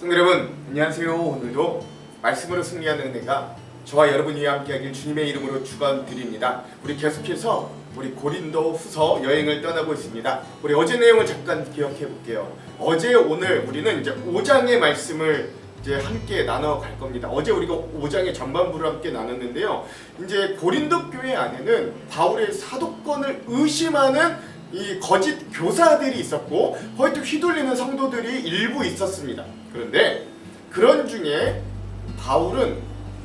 성도 여러분, 안녕하세요. 오늘도 말씀으로 승리하는 은혜가 저와 여러분이 함께하길 주님의 이름으로 축원드립니다. 우리 계속해서 우리 고린도 후서 여행을 떠나고 있습니다. 우리 어제 내용을 잠깐 기억해 볼게요. 어제 오늘 우리는 이제 5장의 말씀을 이제 함께 나눠갈 겁니다. 어제 우리가 5장의 전반부를 함께 나눴는데요. 이제 고린도 교회 안에는 바울의 사도권을 의심하는 이 거짓 교사들이 있었고 거의 또 휘둘리는 성도들이 일부 있었습니다. 그런데 그런 중에 바울은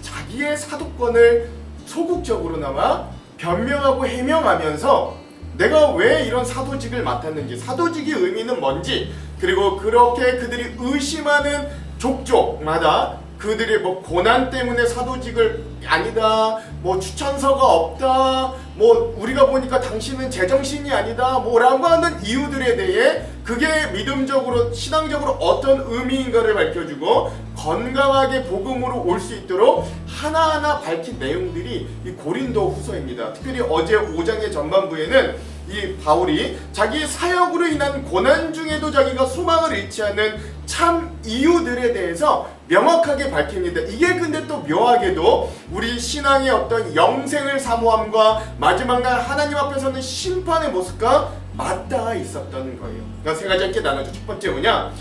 자기의 사도권을 소극적으로나마 변명하고 해명하면서 내가 왜 이런 사도직을 맡았는지, 사도직의 의미는 뭔지, 그리고 그렇게 그들이 의심하는 족족마다 그들의 뭐 고난 때문에 사도직을 아니다, 뭐 추천서가 없다, 뭐 우리가 보니까 당신은 제정신이 아니다, 뭐라고 하는 이유들에 대해 그게 믿음적으로 신앙적으로 어떤 의미인가를 밝혀주고 건강하게 복음으로 올 수 있도록 하나하나 밝힌 내용들이 이 고린도 후서입니다. 특별히 어제 5장의 전반부에는 이 바울이 자기의 사역으로 인한 고난 중에도 자기가 소망을 잃지 않는 참 이유들에 대해서 명확하게 밝힙니다. 이게 근데 또 묘하게도 우리 신앙의 어떤 영생을 사모함과 마지막 날 하나님 앞에서는 심판의 모습과 맞닿아 있었던 거예요. 그러니까 세 가지 함께 나누죠. 첫 번째 뭐냐?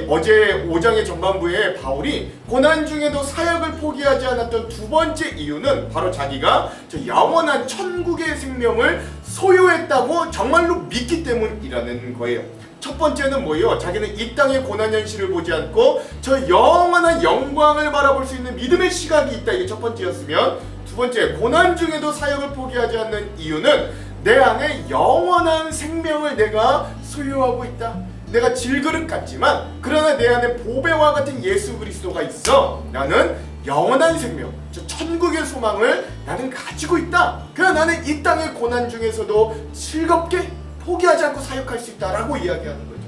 어제 5장의 전반부에 바울이 고난 중에도 사역을 포기하지 않았던 두 번째 이유는 바로 자기가 저 영원한 천국의 생명을 소유했다고 정말로 믿기 때문이라는 거예요. 첫 번째는 뭐예요? 자기는 이 땅의 고난 현실을 보지 않고 저 영원한 영광을 바라볼 수 있는 믿음의 시각이 있다. 이게 첫 번째였으면, 두 번째, 고난 중에도 사역을 포기하지 않는 이유는 내 안에 영원한 생명을 내가 소유하고 있다. 내가 질그릇 같지만 그러나 내 안에 보배와 같은 예수 그리스도가 있어. 나는 영원한 생명, 저 천국의 소망을 나는 가지고 있다. 그러나 나는 이 땅의 고난 중에서도 즐겁게 포기하지 않고 사역할 수 있다라고 이야기하는 거죠.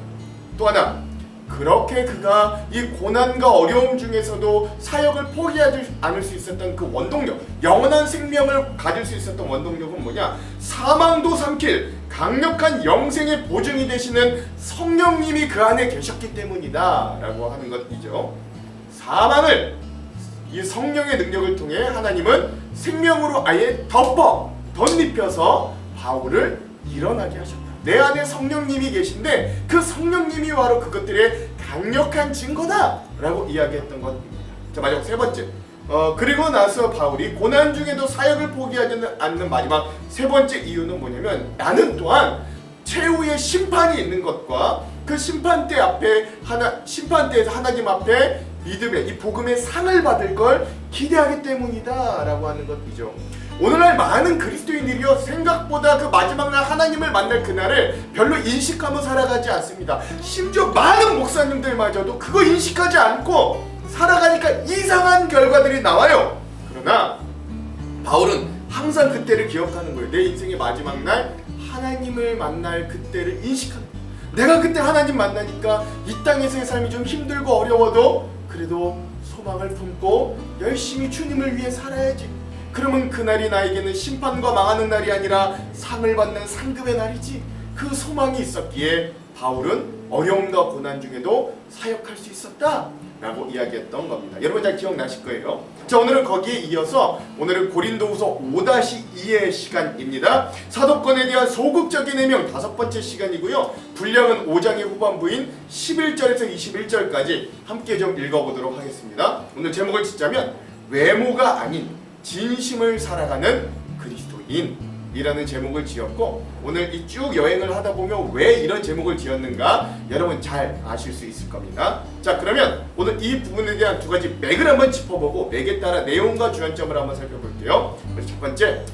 또 하나, 그렇게 그가 이 고난과 어려움 중에서도 사역을 포기하지 않을 수 있었던 그 원동력, 영원한 생명을 가질 수 있었던 원동력은 뭐냐? 사망도 삼킬 강력한 영생의 보증이 되시는 성령님이 그 안에 계셨기 때문이다 라고 하는 것이죠. 사망을 이 성령의 능력을 통해 하나님은 생명으로 아예 덧입혀서 바울을 일어나게 하셨다. 내 안에 성령님이 계신데 그 성령님이 바로 그것들의 강력한 증거다 라고 이야기했던 것입니다. 자, 마지막 세 번째, 그리고 나서 바울이 고난 중에도 사역을 포기하지 않는 마지막 세 번째 이유는 뭐냐면, 나는 최후의 심판이 있는 것과 그 심판대 앞에 심판대에서 하나님 앞에 믿음의 이 복음의 상을 받을 걸 기대하기 때문이다 라고 하는 것이죠. 오늘날 많은 그리스도인들이요, 생각보다 그 마지막 날 하나님을 만날 그날을 별로 인식하며 살아가지 않습니다. 심지어 많은 목사님들마저도 그거 인식하지 않고 살아가니까 이상한 결과들이 나와요. 그러나 바울은 항상 그때를 기억하는 거예요. 내 인생의 마지막 날 하나님을 만날 그때를 인식하는 거예요. 내가 그때 하나님 만나니까 이 땅에서의 삶이 좀 힘들고 어려워도 그래도 소망을 품고 열심히 주님을 위해 살아야지. 그러면 그날이 나에게는 심판과 망하는 날이 아니라 상을 받는 상급의 날이지. 그 소망이 있었기에 바울은 어려움과 고난 중에도 사역할 수 있었다 라고 이야기했던 겁니다. 여러분 잘 기억나실 거예요. 자, 오늘은 거기에 이어서 오늘은 고린도후서 5-2의 시간입니다. 사도권에 대한 소극적인 해명 다섯 번째 시간이고요. 분량은 5장의 후반부인 11절에서 21절까지 함께 좀 읽어보도록 하겠습니다. 오늘 제목을 짓자면 외모가 아닌 진심을 살아가는 그리스도인이라는 제목을 지었고, 오늘 이 쭉 여행을 하다 보면 왜 이런 제목을 지었는가 여러분 잘 아실 수 있을 겁니다. 자, 그러면 오늘 이 부분에 대한 두 가지 맥을 한번 짚어보고 맥에 따라 내용과 주안점을 한번 살펴볼게요. 첫 번째,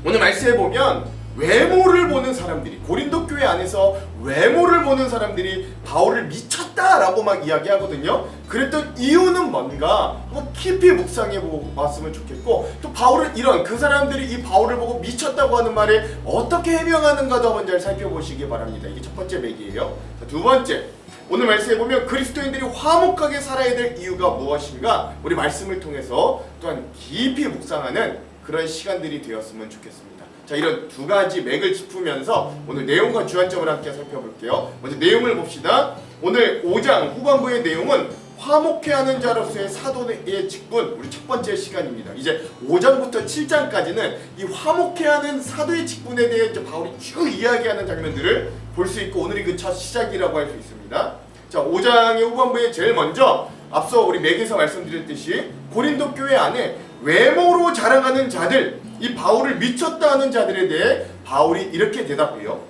오늘 말씀해 보면 외모를 보는 사람들이, 고린도 교회 안에서 외모를 보는 사람들이 바울을 미쳤다라고 막 이야기하거든요. 그랬던 이유는 뭔가 한번 깊이 묵상해 봤으면 좋겠고, 또 바울은 이런 그 사람들이 이 바울을 보고 미쳤다고 하는 말에 어떻게 해명하는가도 한번 잘 살펴보시기 바랍니다. 이게 첫 번째 맥이에요. 자, 두 번째, 오늘 말씀해 보면 그리스도인들이 화목하게 살아야 될 이유가 무엇인가 우리 말씀을 통해서 또한 깊이 묵상하는 그런 시간들이 되었으면 좋겠습니다. 자, 이런 두 가지 맥을 짚으면서 오늘 내용과 주안점을 함께 살펴볼게요. 먼저 내용을 봅시다. 오늘 5장 후반부의 내용은 화목해 하는 자로서의 사도의 직분, 우리 첫 번째 시간입니다. 이제 5장부터 7장까지는 이 화목해 하는 사도의 직분에 대해 이제 바울이 쭉 이야기하는 장면들을 볼 수 있고, 오늘이 그 첫 시작이라고 할 수 있습니다. 자, 5장의 후반부에 제일 먼저 앞서 우리 맥에서 말씀드렸듯이 고린도 교회 안에 외모로 자랑하는 자들, 이 바울을 미쳤다 하는 자들에 대해 바울이 이렇게 대답해요.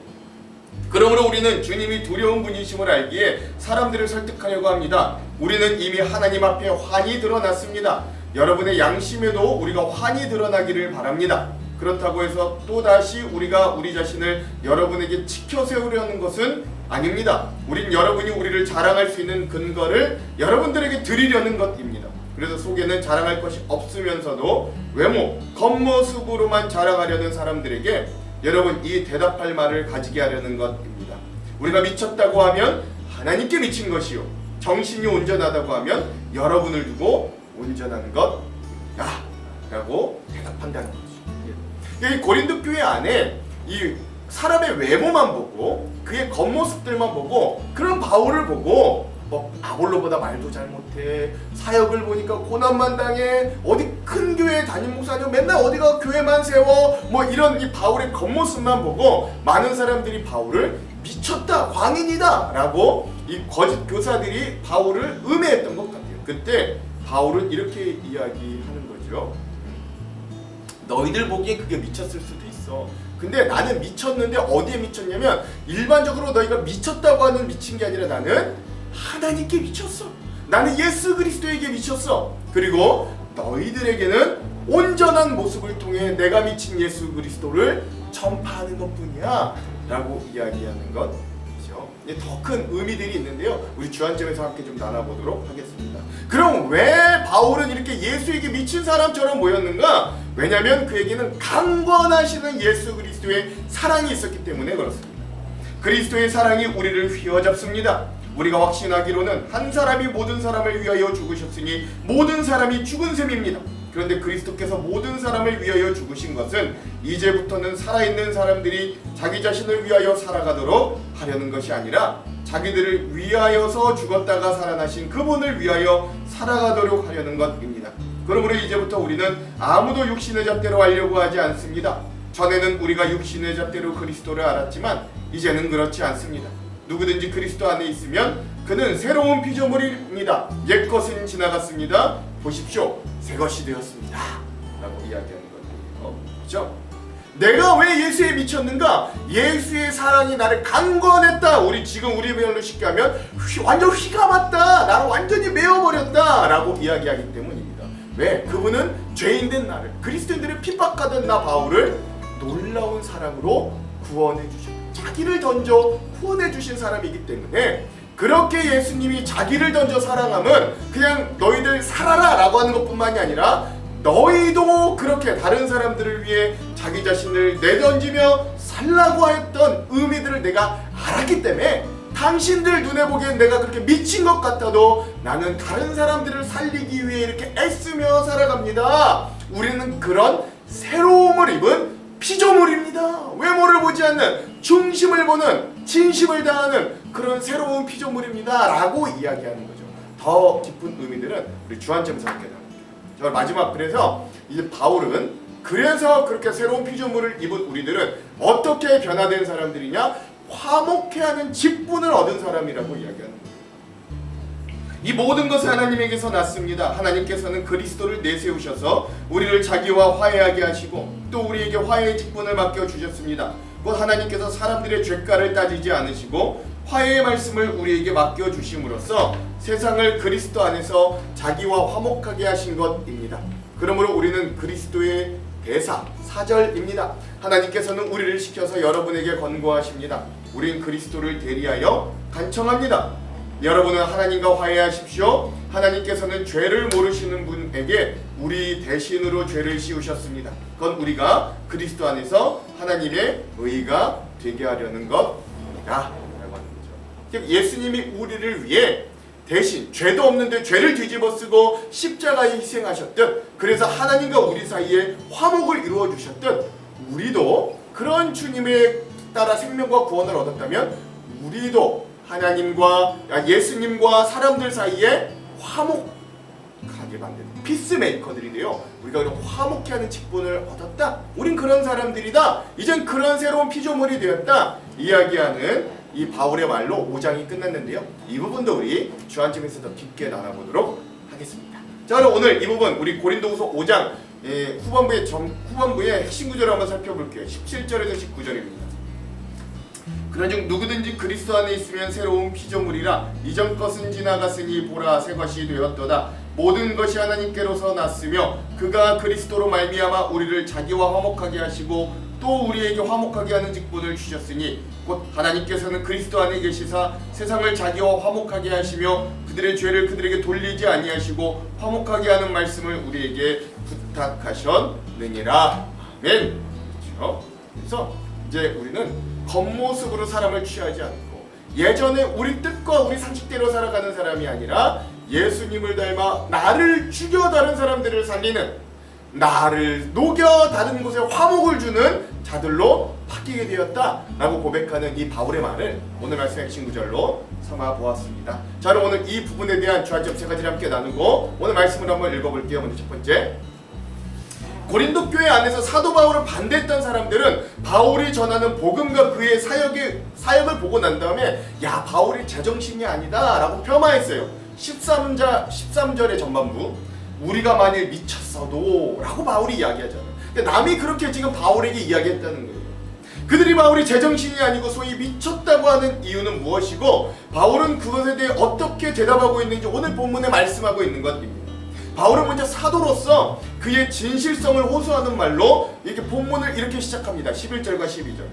그러므로 우리는 주님이 두려운 분이심을 알기에 사람들을 설득하려고 합니다. 우리는 이미 하나님 앞에 환히 드러났습니다. 여러분의 양심에도 우리가 환히 드러나기를 바랍니다. 그렇다고 해서 또다시 우리가 우리 자신을 여러분에게 지켜 세우려는 것은 아닙니다. 우린 여러분이 우리를 자랑할 수 있는 근거를 여러분들에게 드리려는 것입니다. 그래서 속에는 자랑할 것이 없으면서도 외모, 겉모습으로만 자랑하려는 사람들에게 여러분 이 대답할 말을 가지게 하려는 것입니다. 우리가 미쳤다고 하면 하나님께 미친 것이요, 정신이 온전하다고 하면 여러분을 두고 온전한 것이다 라고 대답한다는 거죠. 이 고린도 교회 안에 이 사람의 외모만 보고 그의 겉모습들만 보고 그런 바울을 보고 아볼로보다 말도 잘못해, 사역을 보니까 고난만 당해, 어디 큰 교회 담임 목사님 맨날 어디가 교회만 세워, 이런 이 바울의 겉모습만 보고 많은 사람들이 바울을 미쳤다, 광인이다 라고 이 거짓 교사들이 바울을 음해했던 것 같아요. 그때 바울은 이렇게 이야기하는 거죠. 너희들 보기엔 그게 미쳤을 수도 있어. 근데 나는 미쳤는데 어디에 미쳤냐면, 일반적으로 너희가 미쳤다고 하는 미친 게 아니라 나는 하나님께 미쳤어. 나는 예수 그리스도에게 미쳤어. 그리고 너희들에게는 온전한 모습을 통해 내가 미친 예수 그리스도를 전파하는 것뿐이야 라고 이야기하는 것이죠. 더 큰 의미들이 있는데요, 우리 주안점에서 함께 좀 나눠보도록 하겠습니다. 그럼 왜 바울은 이렇게 예수에게 미친 사람처럼 보였는가? 왜냐하면 그에게는 강권하시는 예수 그리스도의 사랑이 있었기 때문에 그렇습니다. 그리스도의 사랑이 우리를 휘어잡습니다. 우리가 확신하기로는 한 사람이 모든 사람을 위하여 죽으셨으니 모든 사람이 죽은 셈입니다. 그런데 그리스도께서 모든 사람을 위하여 죽으신 것은 이제부터는 살아있는 사람들이 자기 자신을 위하여 살아가도록 하려는 것이 아니라 자기들을 위하여서 죽었다가 살아나신 그분을 위하여 살아가도록 하려는 것입니다. 그러므로 이제부터 우리는 아무도 육신의 잣대로 알려고 하지 않습니다. 전에는 우리가 육신의 잣대로 그리스도를 알았지만 이제는 그렇지 않습니다. 누구든지 그리스도 안에 있으면 그는 새로운 피조물입니다. 옛것은 지나갔습니다. 보십시오, 새것이 되었습니다 라고 이야기하는 거예요. 그렇죠? 내가 왜 예수에 미쳤는가? 예수의 사랑이 나를 강권했다. 지금 우리 말로 쉽게 하면 완전 휘가 맞다, 나를 완전히 메워버렸다 라고 이야기하기 때문입니다. 왜? 그분은 죄인된 나를, 그리스도인들을 핍박하던 나 바울을 놀라운 사랑으로 구원해 주셨다. 자기를 던져 구원해 주신 사람이기 때문에, 그렇게 예수님이 자기를 던져 사랑함은 그냥 너희들 살아라 라고 하는 것뿐만이 아니라 너희도 그렇게 다른 사람들을 위해 자기 자신을 내던지며 살라고 했던 의미들을 내가 알았기 때문에, 당신들 눈에 보기엔 내가 그렇게 미친 것 같아도 나는 다른 사람들을 살리기 위해 이렇게 애쓰며 살아갑니다. 우리는 그런 새로움을 입은 피조물입니다. 외모를 보지 않는, 중심을 보는, 진심을 다하는 그런 새로운 피조물입니다 라고 이야기하는 거죠. 더 깊은 의미들은 우리 주안점에서 함께 나눕니다. 마지막, 그래서 이제 바울은 그래서 그렇게 새로운 피조물을 입은 우리들은 어떻게 변화된 사람들이냐? 화목해하는 직분을 얻은 사람이라고 이야기하는 거예요. 이 모든 것은 하나님에게서 났습니다. 하나님께서는 그리스도를 내세우셔서 우리를 자기와 화해하게 하시고 또 우리에게 화해의 직분을 맡겨주셨습니다. 곧 하나님께서 사람들의 죄가를 따지지 않으시고 화해의 말씀을 우리에게 맡겨주심으로써 세상을 그리스도 안에서 자기와 화목하게 하신 것입니다. 그러므로 우리는 그리스도의 대사, 사절입니다. 하나님께서는 우리를 시켜서 여러분에게 권고하십니다. 우린 그리스도를 대리하여 간청합니다. 여러분은 하나님과 화해하십시오. 하나님께서는 죄를 모르시는 분에게 우리 대신으로 죄를 씌우셨습니다. 그건 우리가 그리스도 안에서 하나님의 의가 되게 하려는 것입니다 라고 하는 거죠. 예수님이 우리를 위해 대신 죄도 없는데 죄를 뒤집어 쓰고 십자가에 희생하셨듯, 그래서 하나님과 우리 사이에 화목을 이루어 주셨듯, 우리도 그런 주님에 따라 생명과 구원을 얻었다면 우리도 하나님과 예수님과 사람들 사이에 화목하게 만드는 피스메이커들이 되어 우리가 그런 화목케 하는 직분을 얻었다. 우린 그런 사람들이다. 이젠 그런 새로운 피조물이 되었다. 이야기하는 이 바울의 말로 5장이 끝났는데요. 이 부분도 우리 주안점에서 더 깊게 나눠보도록 하겠습니다. 자, 그럼 오늘 이 부분 우리 고린도후서 5장 후반부의 핵심 구절을 한번 살펴볼게요. 17절에서 19절입니다. 그런즉 누구든지 그리스도 안에 있으면 새로운 피조물이라 이전 것은 지나갔으니 보라 새 것이 되었도다. 모든 것이 하나님께로서 났으며 그가 그리스도로 말미암아 우리를 자기와 화목하게 하시고 또 우리에게 화목하게 하는 직분을 주셨으니 곧 하나님께서는 그리스도 안에 계시사 세상을 자기와 화목하게 하시며 그들의 죄를 그들에게 돌리지 아니하시고 화목하게 하는 말씀을 우리에게 부탁하셨느니라. 아멘. 그렇죠? 그래서 이제 우리는 겉모습으로 사람을 취하지 않고 예전에 우리 뜻과 우리 상식대로 살아가는 사람이 아니라 예수님을 닮아 나를 죽여 다른 사람들을 살리는, 나를 녹여 다른 곳에 화목을 주는 자들로 바뀌게 되었다라고 고백하는 이 바울의 말을 오늘 말씀의 핵심 구절로 삼아 보았습니다. 자, 그럼 오늘 이 부분에 대한 주안점 세 가지를 함께 나누고 오늘 말씀을 한번 읽어볼게요. 먼저 첫 번째, 고린도 교회 안에서 사도 바울을 반대했던 사람들은 바울이 전하는 복음과 그의 사역을 보고 난 다음에 야, 바울이 제정신이 아니다 라고 폄하했어요. 13절의 전반부, 우리가 만일 미쳤어도 라고 바울이 이야기하잖아요. 그러니까 남이 그렇게 지금 바울에게 이야기했다는 거예요. 그들이 바울이 제정신이 아니고 소위 미쳤다고 하는 이유는 무엇이고 바울은 그것에 대해 어떻게 대답하고 있는지 오늘 본문에 말씀하고 있는 것입니다. 바울은 먼저 사도로서 그의 진실성을 호소하는 말로 이렇게 본문을 이렇게 시작합니다. 11절과 12절.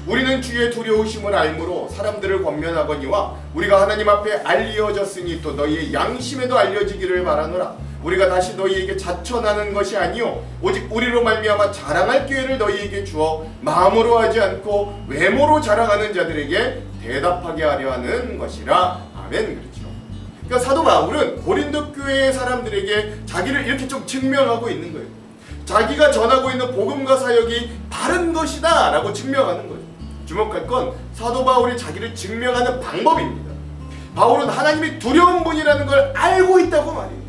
우리는 주의 두려우심을 알므로 사람들을 권면하거니와 우리가 하나님 앞에 알려졌으니 또 너희의 양심에도 알려지기를 바라노라. 우리가 다시 너희에게 자천하는 것이 아니요 오직 우리로 말미암아 자랑할 기회를 너희에게 주어 마음으로 하지 않고 외모로 자랑하는 자들에게 대답하게 하려 하는 것이라. 아멘. 그렇죠. 그러니까 사도 바울은 고린도 교회의 사람들에게 자기를 이렇게 좀 증명하고 있는 거예요. 자기가 전하고 있는 복음과 사역이 바른 것이다 라고 증명하는 거예요. 주목할 건 사도 바울이 자기를 증명하는 방법입니다. 바울은 하나님이 두려운 분이라는 걸 알고 있다고 말해요.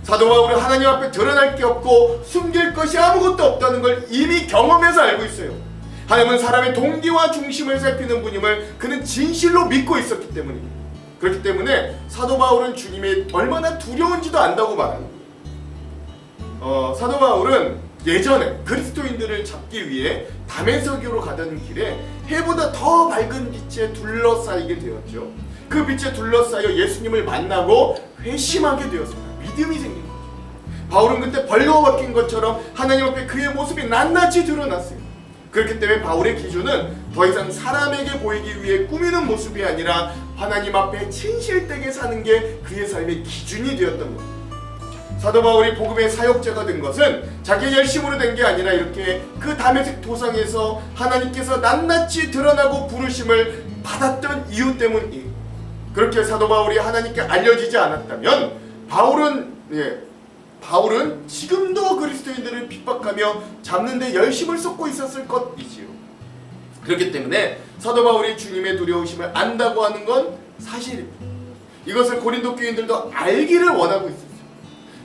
사도 바울은 하나님 앞에 드러날 게 없고 숨길 것이 아무것도 없다는 걸 이미 경험해서 알고 있어요. 하나님은 사람의 동기와 중심을 살피는 분임을 그는 진실로 믿고 있었기 때문입니다. 그렇기 때문에 사도 바울은 주님이 얼마나 두려운지도 안다고 말합니다. 사도 바울은 예전에 그리스도인들을 잡기 위해 다메섹으로 가던 길에 해보다 더 밝은 빛에 둘러싸이게 되었죠. 그 빛에 둘러싸여 예수님을 만나고 회심하게 되었습니다. 믿음이 생긴 거죠. 바울은 그때 벌거벗긴 것처럼 하나님 앞에 그의 모습이 낱낱이 드러났어요. 그렇기 때문에 바울의 기준은 더 이상 사람에게 보이기 위해 꾸미는 모습이 아니라 하나님 앞에 진실되게 사는 게 그의 삶의 기준이 되었던 겁니다. 사도 바울이 복음의 사역자가 된 것은 자기의 열심으로 된 게 아니라 이렇게 그 다메섹 도상에서 하나님께서 낱낱이 드러나고 부르심을 받았던 이유 때문이에요. 그렇게 사도 바울이 하나님께 알려지지 않았다면 바울은 지금도 그리스도인들을 핍박하며 잡는 데 열심을 쏟고 있었을 것이지요. 그렇기 때문에 사도 바울이 주님의 두려우심을 안다고 하는 건 사실입니다. 이것을 고린도 교인들도 알기를 원하고 있었어요.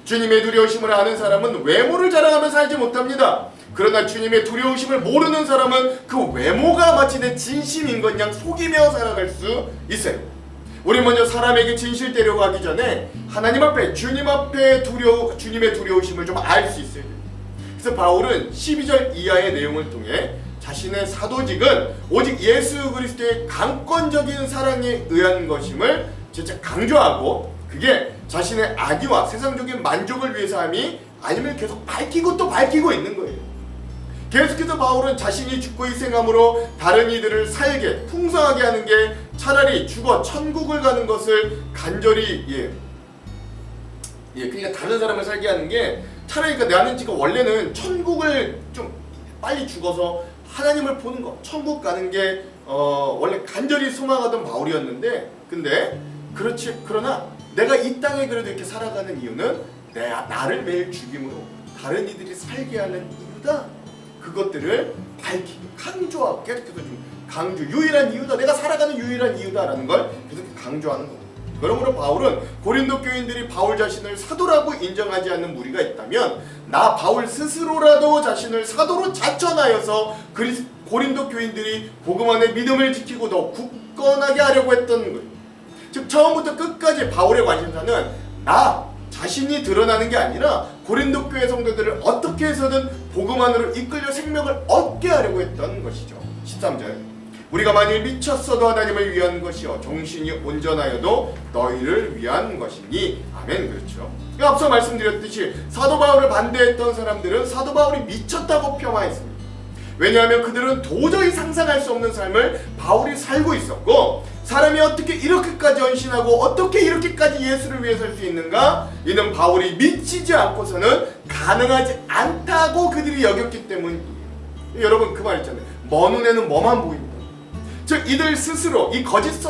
주님의 두려우심을 아는 사람은 외모를 자랑하며 살지 못합니다. 그러나 주님의 두려우심을 모르는 사람은 그 외모가 마치 내 진심인 것 양 속이며 살아갈 수 있어요. 우리 먼저 사람에게 진실되려고 하기 전에 하나님 앞에 주님 앞에 주님의 두려우심을 좀 알 수 있어야 돼요. 그래서 바울은 12절 이하의 내용을 통해 자신의 사도직은 오직 예수 그리스도의 강권적인 사랑에 의한 것임을 재차 강조하고 그게 자신의 악의와 세상적인 만족을 위해서 함이 아니면 계속 밝히고 또 밝히고 있는 거예요. 계속해서 바울은 자신이 죽고 희생함으로 다른 이들을 살게 풍성하게 하는 게 차라리 죽어 천국을 가는 것을 간절히 그러니까 다른 사람을 살게 하는 게 차라리 나는 지금 원래는 천국을 좀 빨리 죽어서 하나님을 보는 거 천국 가는 게 원래 간절히 소망하던 바울이었는데 근데 그러나 내가 이 땅에 그래도 이렇게 살아가는 이유는 나를 매일 죽임으로 다른 이들이 살게 하는 이유다. 그것들을 밝히고 강조하고 계속해서 좀 강조, 유일한 이유다, 내가 살아가는 유일한 이유다라는 걸 계속 강조하는 겁니다. 그러므로 바울은 고린도 교인들이 바울 자신을 사도라고 인정하지 않는 무리가 있다면 나 바울 스스로라도 자신을 사도로 자천하여서 고린도 교인들이 복음 안에 믿음을 지키고 더 굳건하게 하려고 했던 거예요. 즉 처음부터 끝까지 바울의 관심사는 나 자신이 드러나는 게 아니라 고린도 교회 성도들을 어떻게 해서든 복음 안으로 이끌려 생명을 얻게 하려고 했던 것이죠. 13절 우리가 만일 미쳤어도 하나님을 위한 것이요 정신이 온전하여도 너희를 위한 것이니 아멘. 그렇죠. 앞서 말씀드렸듯이 사도 바울을 반대했던 사람들은 사도 바울이 미쳤다고 폄하했습니다. 왜냐하면 그들은 도저히 상상할 수 없는 삶을 바울이 살고 있었고 사람이 어떻게 이렇게까지 헌신하고 어떻게 이렇게까지 예수를 위해 살 수 있는가? 이는 바울이 미치지 않고서는 가능하지 않다고 그들이 여겼기 때문이에요. 여러분 그 말 있잖아요. 먼 눈에는 뭐만 보입니다. 즉 이들 스스로 이 거짓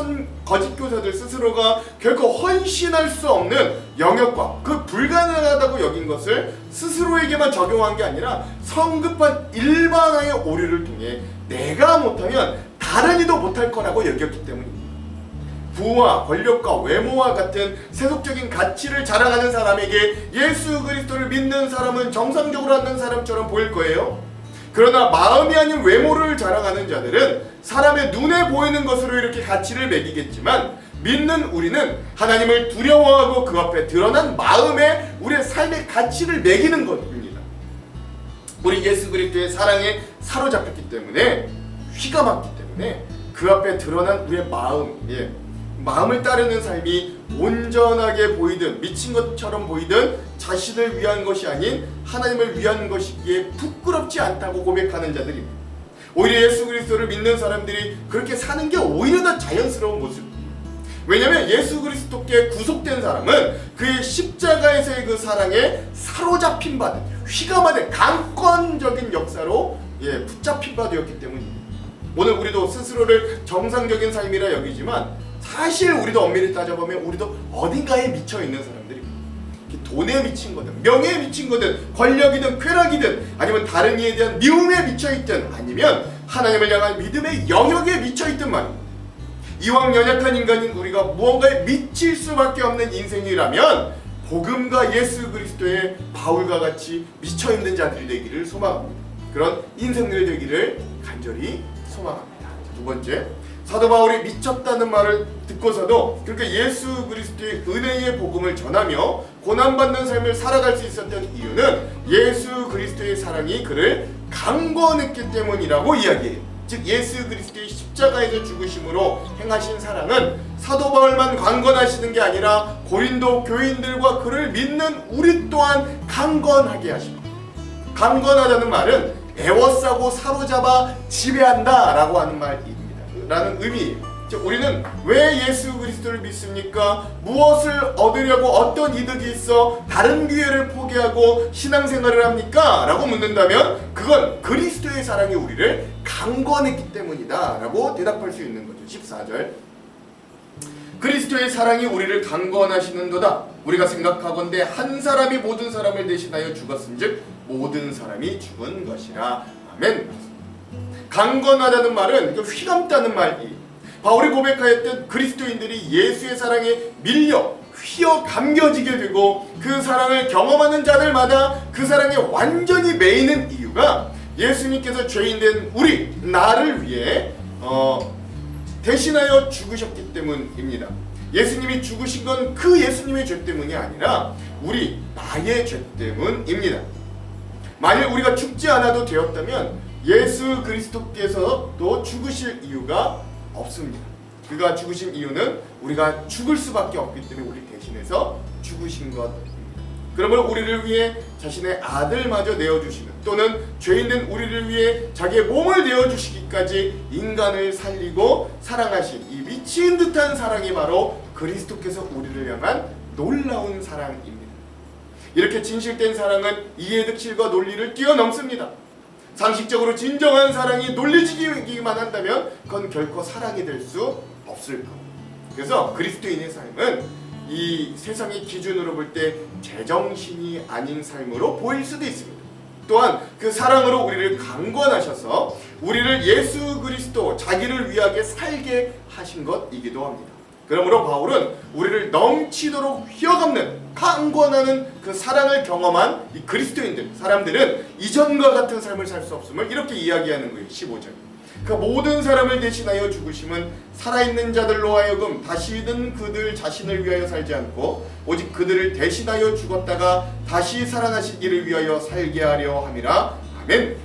교사들 스스로가 결코 헌신할 수 없는 영역과 그 불가능하다고 여긴 것을 스스로에게만 적용한 게 아니라 성급한 일반화의 오류를 통해 내가 못하면 다른 이도 못할 거라고 여겼기 때문입니다. 부와 권력과 외모와 같은 세속적인 가치를 자랑하는 사람에게 예수 그리스도를 믿는 사람은 정상적으로 하는 사람처럼 보일 거예요. 그러나 마음이 아닌 외모를 자랑하는 자들은 사람의 눈에 보이는 것으로 이렇게 가치를 매기겠지만 믿는 우리는 하나님을 두려워하고 그 앞에 드러난 마음에 우리의 삶의 가치를 매기는 것입니다. 우리 예수 그리스도의 사랑에 사로잡혔기 때문에 휘가 맞기 때문에 그 앞에 드러난 우리의 마음을 따르는 삶이 온전하게 보이든 미친 것처럼 보이든 자신을 위한 것이 아닌 하나님을 위한 것이기에 부끄럽지 않다고 고백하는 자들입니다. 오히려 예수 그리스도를 믿는 사람들이 그렇게 사는 게 오히려 더 자연스러운 모습입니다. 왜냐하면 예수 그리스도께 구속된 사람은 그의 십자가에서의 그 사랑에 사로잡힌 바 된, 휘가 맞은 강권적인 역사로 붙잡힌 바 되었기 때문입니다. 오늘 우리도 스스로를 정상적인 삶이라 여기지만 사실 우리도 엄밀히 따져보면 우리도 어딘가에 미쳐있는 사람들입니다. 돈에 미친 거든 명예에 미친 거든 권력이든 쾌락이든 아니면 다른 이에 대한 미움에 미쳐있든 아니면 하나님을 향한 믿음의 영역에 미쳐있든 말입니다. 이왕 연약한 인간인 우리가 무언가에 미칠 수밖에 없는 인생이라면 복음과 예수 그리스도의 바울과 같이 미쳐있는 자들이 되기를 소망합니다. 그런 인생들 되기를 간절히 소망합니다. 두 번째, 사도 바울이 미쳤다는 말을 듣고서도 그렇게 예수 그리스도의 은혜의 복음을 전하며 고난받는 삶을 살아갈 수 있었던 이유는 예수 그리스도의 사랑이 그를 강권했기 때문이라고 이야기해요. 즉 예수 그리스도의 십자가에서 죽으심으로 행하신 사랑은 사도 바울만 강권하시는 게 아니라 고린도 교인들과 그를 믿는 우리 또한 강권하게 하십니다. 강권하다는 말은 애워싸고 사로잡아 지배한다 라고 하는 말입니다. 라는 의미예요. 즉 우리는 왜 예수 그리스도를 믿습니까? 무엇을 얻으려고 어떤 이득이 있어 다른 기회를 포기하고 신앙생활을 합니까? 라고 묻는다면 그건 그리스도의 사랑이 우리를 강권했기 때문이다 라고 대답할 수 있는 거죠. 14절 그리스도의 사랑이 우리를 강권하시는도다. 우리가 생각하건대 한 사람이 모든 사람을 대신하여 죽었은즉 모든 사람이 죽은 것이라. 아멘. 강권하다는 말은 휘감다는 말이 바울이 고백하였던 그리스도인들이 예수의 사랑에 밀려 휘어 감겨지게 되고 그 사랑을 경험하는 자들마다 그 사랑에 완전히 매이는 이유가 예수님께서 죄인된 우리 나를 위해 대신하여 죽으셨기 때문입니다. 예수님이 죽으신 건 그 예수님의 죄 때문이 아니라 우리 나의 죄 때문입니다. 만일 우리가 죽지 않아도 되었다면 예수 그리스도께서도 죽으실 이유가 없습니다. 그가 죽으신 이유는 우리가 죽을 수밖에 없기 때문에 우리 대신해서 죽으신 것입니다. 그러므로 우리를 위해 자신의 아들마저 내어주시는 또는 죄인된 우리를 위해 자기의 몸을 내어주시기까지 인간을 살리고 사랑하신 이 미친 듯한 사랑이 바로 그리스도께서 우리를 향한 놀라운 사랑입니다. 이렇게 진실된 사랑은 이해 득실과 논리를 뛰어넘습니다. 상식적으로 진정한 사랑이 논리지기만 한다면 그건 결코 사랑이 될 수 없을 겁니다. 그래서 그리스도인의 삶은 이 세상의 기준으로 볼 때 제정신이 아닌 삶으로 보일 수도 있습니다. 또한 그 사랑으로 우리를 강권하셔서 우리를 예수 그리스도 자기를 위하게 살게 하신 것이기도 합니다. 그러므로 바울은 우리를 넘치도록 휘어감는 강권하는 그 사랑을 경험한 이 그리스도인들, 사람들은 이전과 같은 삶을 살 수 없음을 이렇게 이야기하는 거예요. 15절. 그 모든 사람을 대신하여 죽으심은 살아있는 자들로 하여금 다시는 그들 자신을 위하여 살지 않고 오직 그들을 대신하여 죽었다가 다시 살아나신 이를 위하여 살게 하려 함이라. 아멘.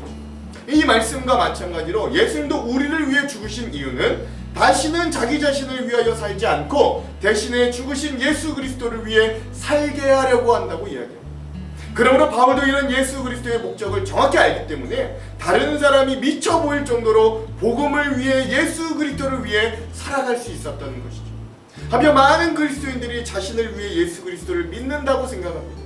이 말씀과 마찬가지로 예수님도 우리를 위해 죽으신 이유는 다시는 자기 자신을 위하여 살지 않고 대신에 죽으신 예수 그리스도를 위해 살게 하려고 한다고 이야기합니다. 그러므로 바울도 이런 예수 그리스도의 목적을 정확히 알기 때문에 다른 사람이 미쳐 보일 정도로 복음을 위해 예수 그리스도를 위해 살아갈 수 있었던 것이죠. 하며 많은 그리스도인들이 자신을 위해 예수 그리스도를 믿는다고 생각합니다.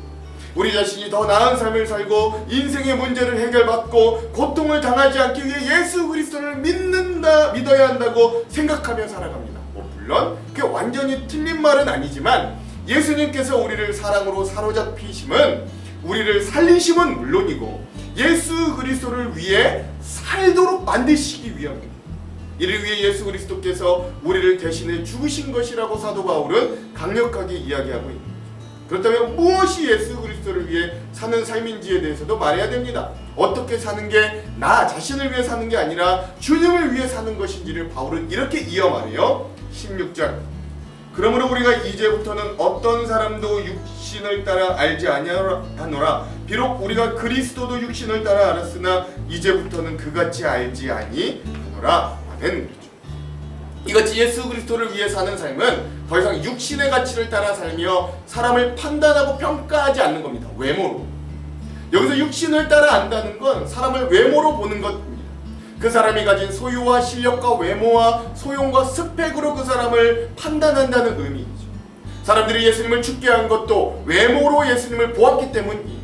우리 자신이 더 나은 삶을 살고 인생의 문제를 해결받고 고통을 당하지 않기 위해 예수 그리스도를 믿어야 한다고 생각하며 살아갑니다. 물론 그게 완전히 틀린 말은 아니지만 예수님께서 우리를 사랑으로 사로잡히심은 우리를 살리심은 물론이고 예수 그리스도를 위해 살도록 만드시기 위함입니다. 이를 위해 예수 그리스도께서 우리를 대신해 죽으신 것이라고 사도 바울은 강력하게 이야기하고 있습니다. 그렇다면 무엇이 예수 그리스도를 위해 사는 삶인지에 대해서도 말해야 됩니다. 어떻게 사는 게 나 자신을 위해 사는 게 아니라 주님을 위해 사는 것인지를 바울은 이렇게 이어 말해요. 16절. 그러므로 우리가 이제부터는 어떤 사람도 육신을 따라 알지 아니하노라. 비록 우리가 그리스도도 육신을 따라 알았으나 이제부터는 그같이 알지 아니하노라. 아멘. 이같이 예수 그리스도를 위해 사는 삶은 더 이상 육신의 가치를 따라 살며 사람을 판단하고 평가하지 않는 겁니다. 외모로. 여기서 육신을 따라 안다는 건 사람을 외모로 보는 것입니다. 그 사람이 가진 소유와 실력과 외모와 소용과 스펙으로 그 사람을 판단한다는 의미이죠. 사람들이 예수님을 죽게 한 것도 외모로 예수님을 보았기 때문이에요.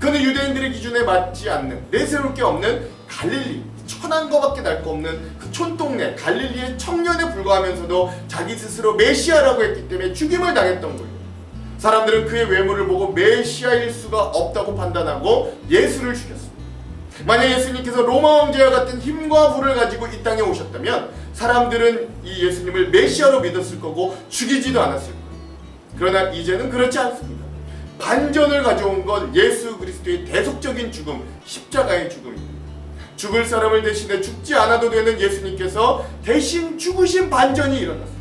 그는 유대인들의 기준에 맞지 않는, 내세울 게 없는 갈릴리, 천한 거밖에 날 거 없는 그 촌동네 갈릴리의 청년에 불과하면서도 자기 스스로 메시아라고 했기 때문에 죽임을 당했던 거예요. 사람들은 그의 외모를 보고 메시아일 수가 없다고 판단하고 예수를 죽였습니다. 만약 예수님께서 로마 왕제와 같은 힘과 부를 가지고 이 땅에 오셨다면 사람들은 이 예수님을 메시아로 믿었을 거고 죽이지도 않았을 거예요. 그러나 이제는 그렇지 않습니다. 반전을 가져온 건 예수 그리스도의 대속적인 죽음, 십자가의 죽음입니다. 죽을 사람을 대신해 죽지 않아도 되는 예수님께서 대신 죽으신 반전이 일어났습니다.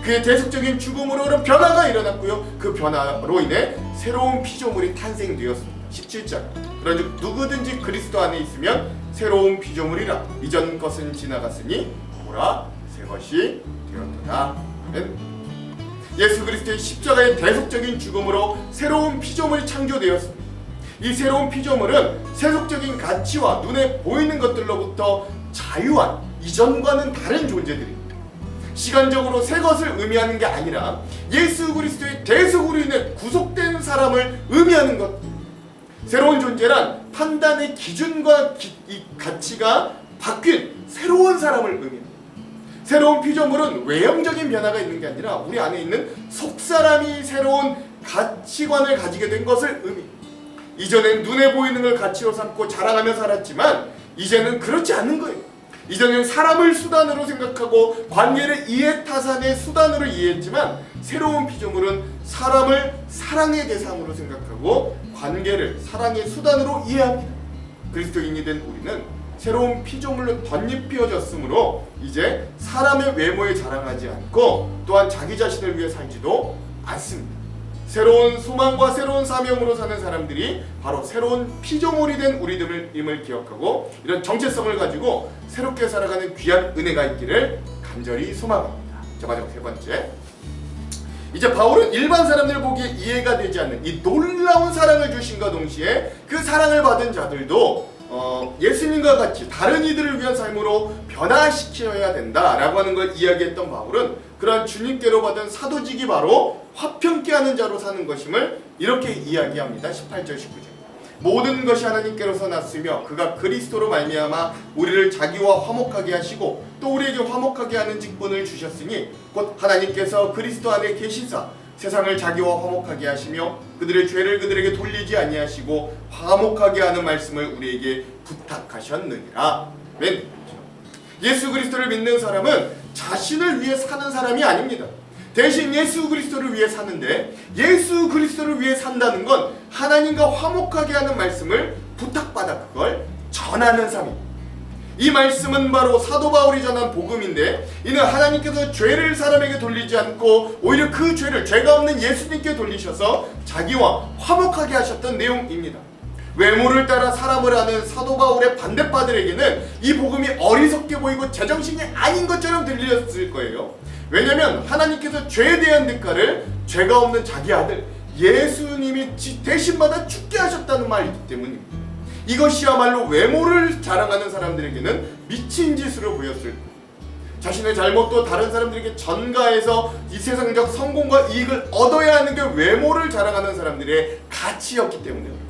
그의 대속적인 죽음으로 그런 변화가 일어났고요. 그 변화로 인해 새로운 피조물이 탄생되었습니다. 17절. 그런즉 누구든지 그리스도 안에 있으면 새로운 피조물이라. 이전 것은 지나갔으니 보라 새 것이 되었도다. 아멘. 예수 그리스도의 십자가의 대속적인 죽음으로 새로운 피조물이 창조되었습니다. 이 새로운 피조물은 세속적인 가치와 눈에 보이는 것들로부터 자유한 이전과는 다른 존재들입니다. 시간적으로 새 것을 의미하는 게 아니라 예수 그리스도의 대속으로 인해 구속된 사람을 의미하는 것. 새로운 존재란 판단의 기준과 이 가치가 바뀐 새로운 사람을 의미합니다. 새로운 피조물은 외형적인 변화가 있는 게 아니라 우리 안에 있는 속사람이 새로운 가치관을 가지게 된 것을 의미합니다. 이전엔 눈에 보이는 걸 가치로 삼고 자랑하며 살았지만 이제는 그렇지 않는 거예요. 이전엔 사람을 수단으로 생각하고 관계를 이해타산의 수단으로 이해했지만 새로운 피조물은 사람을 사랑의 대상으로 생각하고 관계를 사랑의 수단으로 이해합니다. 그리스도인이 된 우리는 새로운 피조물로 덧입혀졌으므로 이제 사람의 외모에 자랑하지 않고 또한 자기 자신을 위해 살지도 않습니다. 새로운 소망과 새로운 사명으로 사는 사람들이 바로 새로운 피조물이 된 우리들임을 기억하고 이런 정체성을 가지고 새롭게 살아가는 귀한 은혜가 있기를 간절히 소망합니다. 자, 마지막 세 번째. 이제 바울은 일반 사람들 보기에 이해가 되지 않는 이 놀라운 사랑을 주신과 동시에 그 사랑을 받은 자들도 예수님과 같이 다른 이들을 위한 삶으로 변화시켜야 된다라고 하는 걸 이야기했던 바울은 그러한 주님께로 받은 사도직이 바로 화평케 하는 자로 사는 것임을 이렇게 이야기합니다. 18절 19절. 모든 것이 하나님께로서 났으며 그가 그리스도로 말미암아 우리를 자기와 화목하게 하시고 또 우리에게 화목하게 하는 직분을 주셨으니 곧 하나님께서 그리스도 안에 계시사 세상을 자기와 화목하게 하시며 그들의 죄를 그들에게 돌리지 아니하시고 화목하게 하는 말씀을 우리에게 부탁하셨느니라. 아멘. 예수 그리스도를 믿는 사람은 자신을 위해 사는 사람이 아닙니다. 대신 예수 그리스도를 위해 사는데, 예수 그리스도를 위해 산다는 건 하나님과 화목하게 하는 말씀을 부탁받아 그걸 전하는 삶입니다. 이 말씀은 바로 사도 바울이 전한 복음인데, 이는 하나님께서 죄를 사람에게 돌리지 않고 오히려 그 죄를 죄가 없는 예수님께 돌리셔서 자기와 화목하게 하셨던 내용입니다. 외모를 따라 사람을 하는 사도 바울의 반대파들에게는 이 복음이 어리석게 보이고 제정신이 아닌 것처럼 들렸을 거예요. 왜냐하면 하나님께서 죄에 대한 대가를 죄가 없는 자기 아들 예수님이 대신 받아 죽게 하셨다는 말이기 때문입니다. 이것이야말로 외모를 자랑하는 사람들에게는 미친 짓으로 보였을 거예요. 자신의 잘못도 다른 사람들에게 전가해서 이 세상적 성공과 이익을 얻어야 하는 게 외모를 자랑하는 사람들의 가치였기 때문에 그렇죠.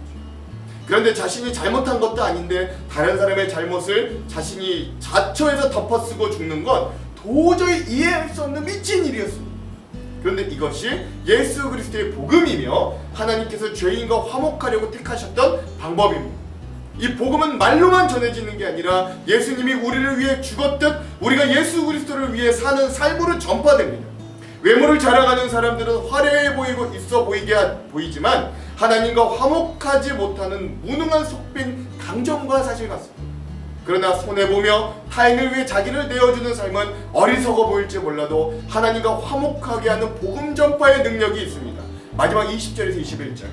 그런데 자신이 잘못한 것도 아닌데 다른 사람의 잘못을 자신이 자처해서 덮어쓰고 죽는 건 도저히 이해할 수 없는 미친 일이었습니다. 그런데 이것이 예수 그리스도의 복음이며 하나님께서 죄인과 화목하려고 택하셨던 방법입니다. 이 복음은 말로만 전해지는 게 아니라 예수님이 우리를 위해 죽었듯 우리가 예수 그리스도를 위해 사는 삶으로 전파됩니다. 외모를 자랑하는 사람들은 화려해 보이고 있어 보이지만 하나님과 화목하지 못하는 무능한 속빈 강정과 사실 같습니다. 그러나 손해보며 타인을 위해 자기를 내어주는 삶은 어리석어 보일지 몰라도 하나님과 화목하게 하는 복음 전파의 능력이 있습니다. 마지막 20절에서 21절.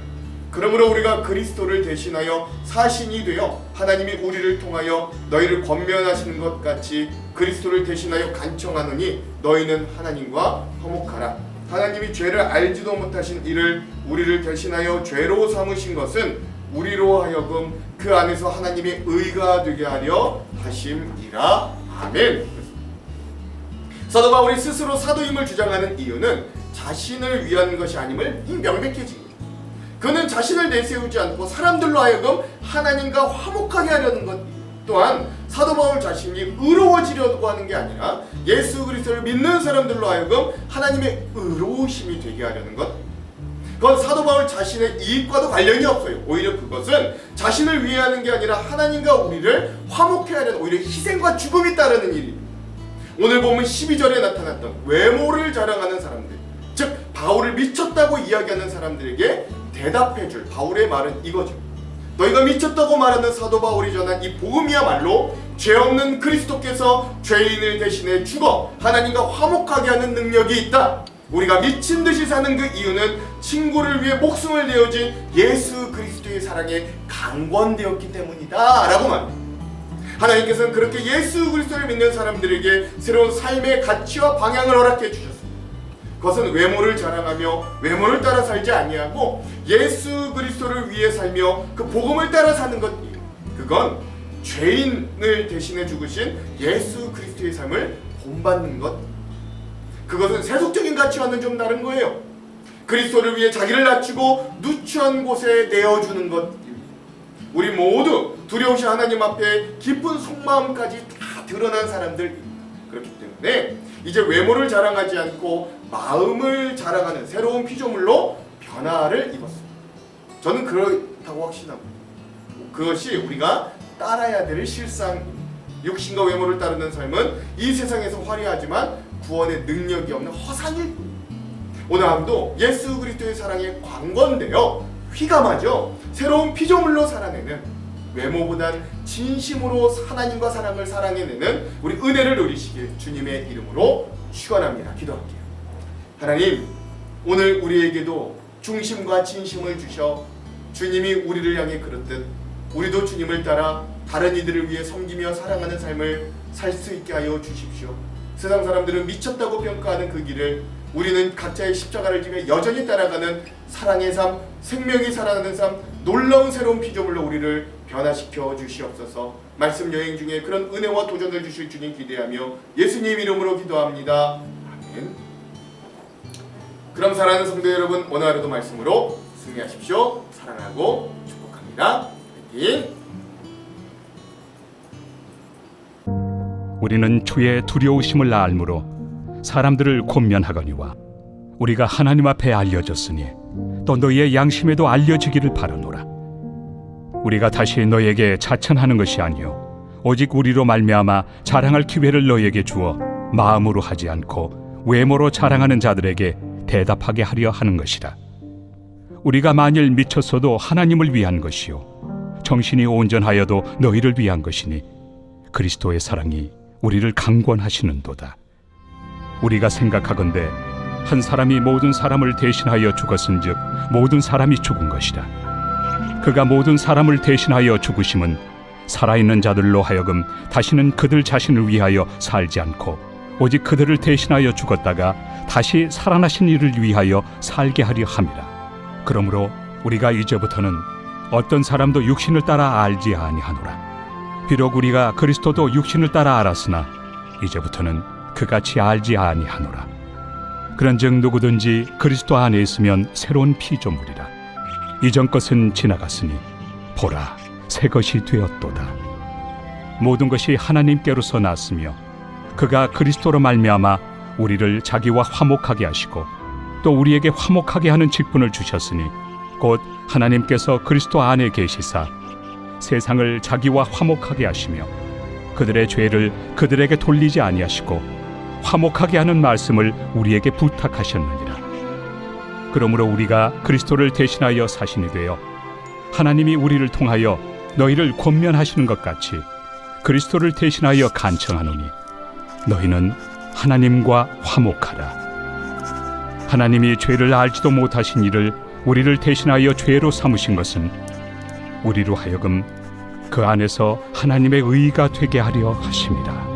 그러므로 우리가 그리스도를 대신하여 사신이 되어 하나님이 우리를 통하여 너희를 권면하시는 것 같이 그리스도를 대신하여 간청하노니 너희는 하나님과 화목하라. 하나님이 죄를 알지도 못하신 이를 우리를 대신하여 죄로 삼으신 것은 우리로 하여금 그 안에서 하나님의 의가 되게 하려 하심이라. 아멘. 사도 바울이 스스로 사도임을 주장하는 이유는 자신을 위한 것이 아님을 명백해집니다. 그는 자신을 내세우지 않고 사람들로 하여금 하나님과 화목하게 하려는 것 또한 사도 바울 자신이 의로워지려고 하는 게 아니라 예수 그리스도를 믿는 사람들로 하여금 하나님의 의로우심이 되게 하려는 것. 그건 사도 바울 자신의 이익과도 관련이 없어요. 오히려 그것은 자신을 위해 하는 게 아니라 하나님과 우리를 화목해 하려는 오히려 희생과 죽음이 따르는 일입니다. 오늘 보면 12절에 나타났던 외모를 자랑하는 사람들, 즉 바울을 미쳤다고 이야기하는 사람들에게 대답해줄 바울의 말은 이거죠. 너희가 미쳤다고 말하는 사도 바울이 전한 이 복음이야말로 죄 없는 그리스도께서 죄인을 대신해 죽어 하나님과 화목하게 하는 능력이 있다. 우리가 미친 듯이 사는 그 이유는 친구를 위해 목숨을 내어진 예수 그리스도의 사랑에 강권되었기 때문이다 라고 말합니다. 하나님께서는 그렇게 예수 그리스도를 믿는 사람들에게 새로운 삶의 가치와 방향을 허락해 주셨습니다. 그것은 외모를 자랑하며 외모를 따라 살지 아니하고 예수 그리스도를 위해 살며 그 복음을 따라 사는 것. 그건 죄인을 대신해 죽으신 예수 그리스도의 삶을 본받는 것. 그것은 세속적인 가치와는 좀 다른 거예요. 그리스도를 위해 자기를 낮추고 누추한 곳에 내어주는 것. 우리 모두 두려우신 하나님 앞에 깊은 속마음까지 다 드러난 사람들입니다. 그렇기 때문에 이제 외모를 자랑하지 않고 마음을 자랑하는 새로운 피조물로 변화를 입었습니다. 저는 그렇다고 확신합니다. 그것이 우리가 따라야 될 실상입니다. 육신과 외모를 따르는 삶은 이 세상에서 화려하지만 구원의 능력이 없는 허상일 뿐입니다. 오늘 하루도 예수 그리스도의 사랑에 관건되어 휘감아져 새로운 피조물로 살아내는, 외모보단 진심으로 하나님과 사랑을 사랑해내는 우리 은혜를 누리시길 주님의 이름으로 축원합니다. 기도할게요. 하나님, 오늘 우리에게도 중심과 진심을 주셔 주님이 우리를 향해 그렇듯 우리도 주님을 따라 다른 이들을 위해 섬기며 사랑하는 삶을 살 수 있게 하여 주십시오. 세상 사람들은 미쳤다고 평가하는 그 길을 우리는 각자의 십자가를 지며 여전히 따라가는 사랑의 삶, 생명이 살아나는 삶, 놀라운 새로운 피조물로 우리를 변화시켜 주시옵소서. 말씀 여행 중에 그런 은혜와 도전을 주실 주님 기대하며 예수님 이름으로 기도합니다. 아멘. 그럼 사랑하는 성도 여러분, 오늘 하루도 말씀으로 승리하십시오. 사랑하고 축복합니다. 화이팅! 우리는 주의 두려우심을 알므로 사람들을 권면하거니와 우리가 하나님 앞에 알려졌으니 또 너희의 양심에도 알려지기를 바라노라. 우리가 다시 너희에게 자천하는 것이 아니요 오직 우리로 말미암아 자랑할 기회를 너희에게 주어 마음으로 하지 않고 외모로 자랑하는 자들에게 대답하게 하려 하는 것이라. 우리가 만일 미쳤어도 하나님을 위한 것이요 정신이 온전하여도 너희를 위한 것이니 그리스도의 사랑이 우리를 강권하시는도다. 우리가 생각하건대 한 사람이 모든 사람을 대신하여 죽었은즉 모든 사람이 죽은 것이라. 그가 모든 사람을 대신하여 죽으심은 살아있는 자들로 하여금 다시는 그들 자신을 위하여 살지 않고 오직 그들을 대신하여 죽었다가 다시 살아나신 이를 위하여 살게 하려 함이라. 그러므로 우리가 이제부터는 어떤 사람도 육신을 따라 알지 아니하노라. 비록 우리가 그리스도도 육신을 따라 알았으나 이제부터는 그같이 알지 아니하노라. 그런즉 누구든지 그리스도 안에 있으면 새로운 피조물이라. 이전 것은 지나갔으니 보라 새 것이 되었도다. 모든 것이 하나님께로서 났으며 그가 그리스도로 말미암아 우리를 자기와 화목하게 하시고 또 우리에게 화목하게 하는 직분을 주셨으니 곧 하나님께서 그리스도 안에 계시사 세상을 자기와 화목하게 하시며 그들의 죄를 그들에게 돌리지 아니하시고 화목하게 하는 말씀을 우리에게 부탁하셨느니라. 그러므로 우리가 그리스도를 대신하여 사신이 되어 하나님이 우리를 통하여 너희를 권면하시는 것 같이 그리스도를 대신하여 간청하노니 너희는 하나님과 화목하라. 하나님이 죄를 알지도 못하신 이를 우리를 대신하여 죄로 삼으신 것은 우리로 하여금 그 안에서 하나님의 의가 되게 하려 하심이라.